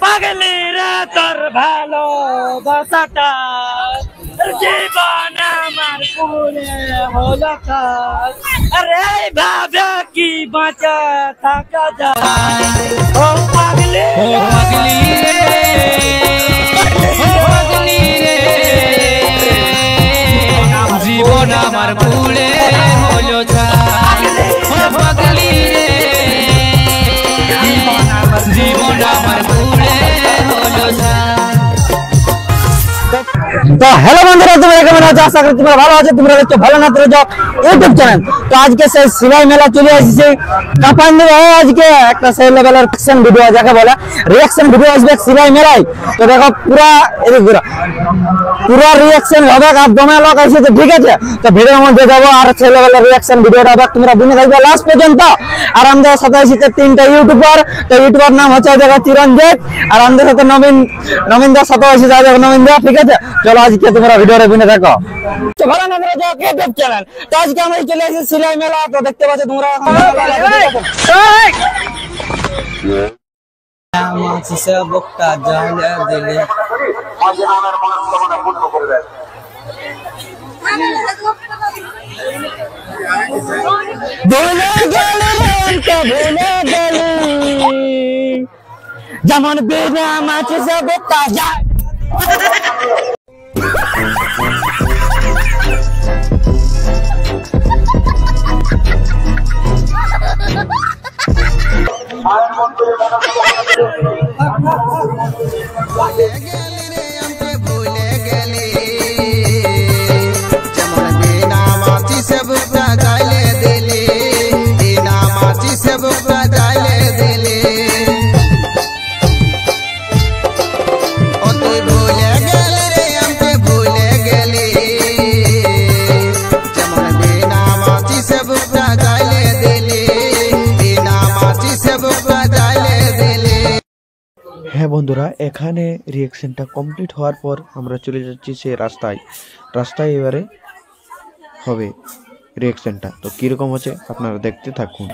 পাগলি রে তোর ভালোবাসাটা জীবন আমার পুরে হলো কাজ। আরে ভাবে কি বাঁচা থাকা যায়। ও পাগলি জীবন আমার পুরে হলো কাজ। পাগলি রে জীবন আমার পুরে হলো কাজ। তো হ্যালো বন্ধুরা, তোমরা কেমন আছো? আশা করি তোমরা ভালো আছো। তোমরা দেখছো ভালো না তোমরা ইউটিউব চ্যানেল। তো আজকে সেই সিলাই মেলা চলে আসছে কাপান দিবে। আজকে একটা সেই লেভেলের রিঅ্যাকশন ভিডিও যাকে বলে রিঅ্যাকশন ভিডিও আসবে সিলাই মেলায়। তো দেখো পুরা পুরা রিঅ্যাকশন হবে। আর দমে লোক আছে, তো ঠিক আছে। তো ভিডিওর মধ্যে যাবো আর সেই লেভেলের রিঅ্যাকশন ভিডিওটা হবে। তোমরা বুঝে থাকবে লাস্ট পর্যন্ত। আর আমাদের সাথে এসেছে তিনটা ইউটিউবার। তো ইউটিউবার নাম হচ্ছে দেখো চিরঞ্জিত। আর আমাদের সাথে নবীন দার সাথে এসেছে নবীন দা, ঠিক আছে। চলো আজকে তোমরা ভিডিওটা বুঝে দেখো। তো ভালো না তোমরা ইউটিউব চ্যানেল। তো আজকে আমরা চলে এসেছি সিলাই মেলা। তো দেখতে পাচ্ছ তোমরা সে বকটা জানে দিলে যেমন বেড়ে আমার সে বকটা যায়। হ্যাঁ বন্ধুরা, এখানে রিঅ্যাকশনটা কমপ্লিট হওয়ার পর আমরা চলে যাচ্ছি সেই রাস্তায় এবারে হবে রিঅ্যাকশনটা। তো কিরকম হচ্ছে আপনারা দেখতে থাকুন।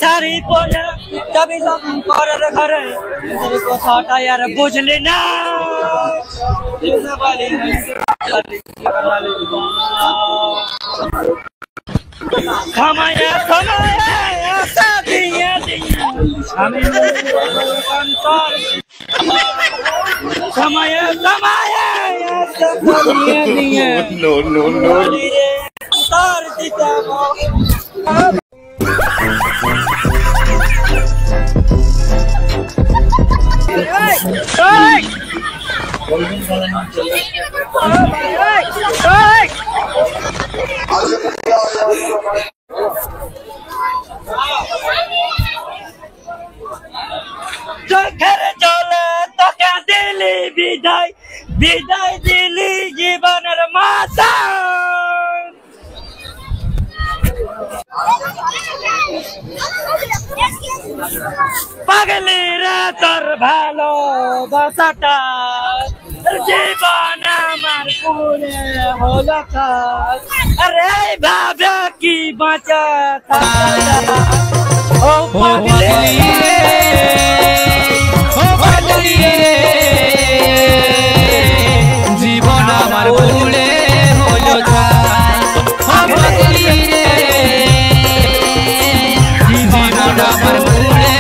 সারি পরে তবে ঘরের ঘরে কথাটা আর বুঝলি না। সময়ে দিয়ে আমি সময়ে দিতে চোখের জলে তোকে দিলি বিদায় দিলি জীবনের মাতা। পাগলি রে তোর ভালোবাসাটা জীবন আমার পুরে হলো কাজ। আরে ভাবে কি বাঁচা থাকা যায়। ও পাগলি জীবন আমার পুরে হলো কাজ। পাগলি রে জীবন আমার পুরে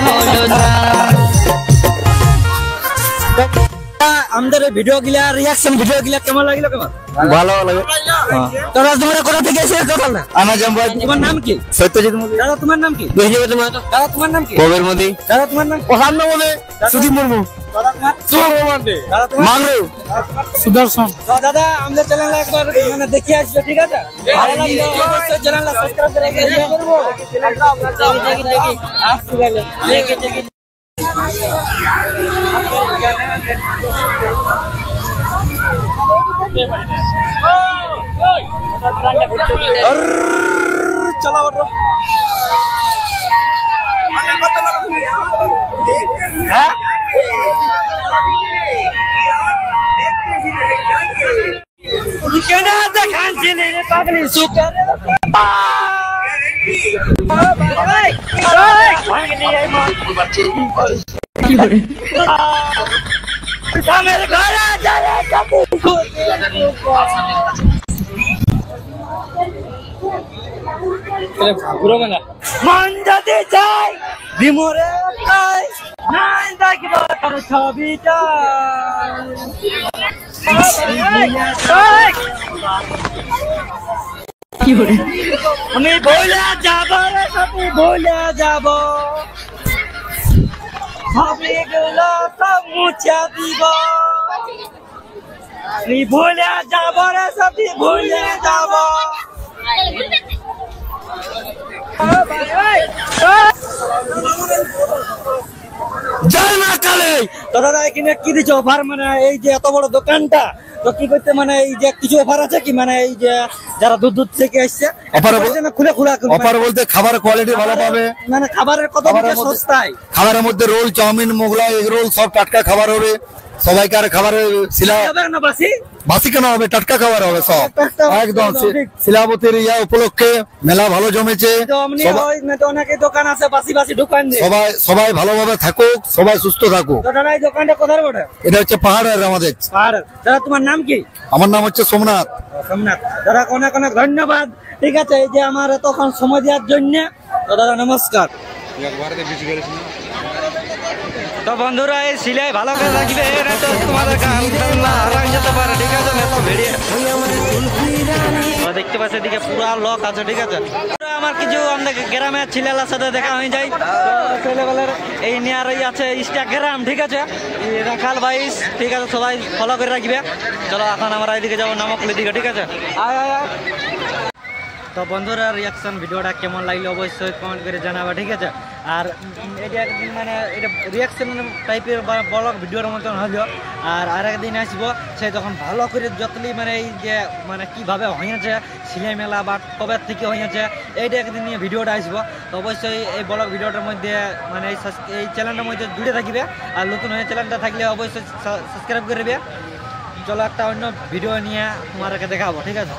হলো কাজ। আমাদের ভিডিও গুলা রিঅ্যাকশন ভিডিও গুলা কেমন লাগলো? কেমন ভালো লাগে। তোমরা কোথা থেকে এসেছো? কথা না আমার জামবাই। তোমার নাম কি? সত্যজিৎ মোদি। দাদা তোমার নাম কি? দাদা তোমার নাম কি? কবির মোদি। দাদা তোমার নাম? ওহান মোদি। সুদীপ মুর্মু। সুদর্শন। দাদা আমাদের চ্যানেলে একবার মানে দেখে আসবে, ঠিক আছে? ভালো লাগলে অবশ্যই চ্যানেলটা সাবস্ক্রাইব করে দেখি। মন যদি চাই বিমরে নাই দেখিব তোর ছবিটা। আমি ভুলে যাব রে সবই ভুলে যাব, ছবিগুলো সব মুছে দিব। আমি ভুলে যাব রে সবই ভুলে যাব। জয় মা কালী। তো দাদা এখানে কি দিচ্ছ অফার? মানে এই যে এত বড় দোকানটা, তো কি করতে মানে এই যে কিছু অফার আছে কি? মানে এই যে যারা দুধ থেকে আসছে খুলে খুলে অফার বলতে খাবার কোয়ালিটি ভালো পাবে, মানে খাবারের কত সস্তায়? খাবারের মধ্যে roll, chow mein, Mughlai, egg roll সব টাটকা খাবার হবে। সবাইকার খাবারের বাসি কেন হবে, টাটকা খাবার হবে সব একদম। শিলাবতীর ইয়া উপলক্ষে মেলা ভালো জমেছে। অনেক দোকান আছে বাসি বাসি দোকান, সবাই ভালোভাবে থাকুক, সবাই সুস্থ থাকুক। এই দোকানটা কোথায় বটে? এটা হচ্ছে পাহাড়ের আমাদের। পাহাড়। দাদা তোমার নাম কি? আমার নাম হচ্ছে সোমনাথ। সোমনাথ। দাদা অনেক অনেক ধন্যবাদ, ঠিক আছে, এই যে আমার এতক্ষণ সময় দেওয়ার জন্য। দাদা নমস্কার। তো বন্ধুরা এই সিলাই ভালো করে রাখবে, তো তোমাদের যেতে পারে, ঠিক আছে? দেখতে পাচ্ছি এদিকে পুরা লক আছে, ঠিক আছে? আমার কিছু আমাদের গ্রামের ছেলেলার সাথে দেখা হয়ে যায়। ছেলেবেলার এই নিয়ার আছে ইনস্টাগ্রাম, ঠিক আছে? রাখাল বাইস, ঠিক আছে? সবাই ফলো করে রাখবে। চলো এখন আমরা এদিকে যাবো নামকলির দিকে, ঠিক আছে? তো বন্ধুরা রিয়াকশন ভিডিওটা কেমন লাগলো অবশ্যই কমেন্ট করে জানাবে, ঠিক আছে? আর এটা একদিন মানে এটা রিয়াকশন টাইপের বা ব্লগ ভিডিওর মতন হলো। আর আরেকদিন আসবো, সে তখন ভালো করে যতলি মানে এই যে মানে কীভাবে হয়েছে সিলাই মেলা বা কবে থেকে হয়েছে এইটা একদিন নিয়ে ভিডিওটা আসবো। তো অবশ্যই এই ব্লগ ভিডিওটার মধ্যে মানে এই চ্যানেলটার মধ্যে জুড়ে থাকবে। আর নতুন হয়ে চ্যানেলটা থাকলে অবশ্যই সাবস্ক্রাইব করবে। চলো একটা অন্য ভিডিও নিয়ে তোমাদেরকে দেখাবো, ঠিক আছে?